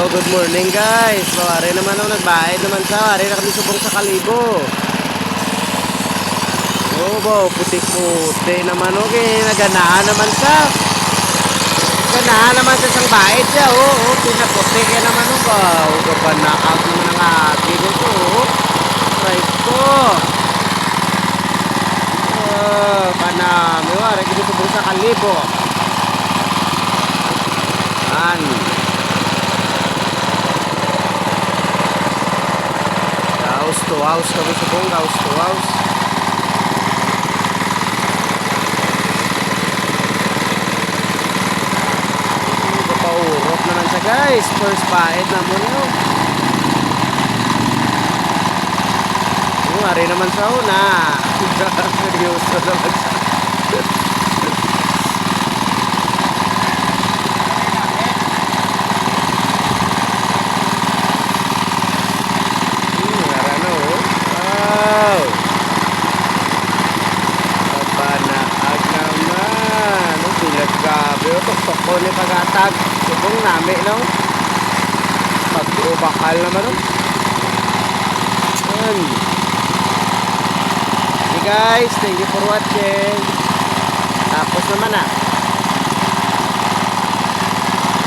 Good morning guys. Mawari naman ako nagbayad naman sa. Wari na kami subong sa Kalibo. Putik-puti naman okay. Naganahan naman sa. Ganahan naman sa isang bayad siya. Pinaputi kaya naman o ba. Gabanaag naman ang akin ito. Right ko. Panami. Wari kami subong sa Kalibo. House to house kami sa buong house to house. Paurok naman siya guys. First paid na mo nyo. Ari naman sa una. Seryoso naman siya. Grabe, tok-tok ko ni pagatag. Subong nami, no? Pag-ubakal naman, no? Ayan. Okay guys, thank you for watching. Tapos naman,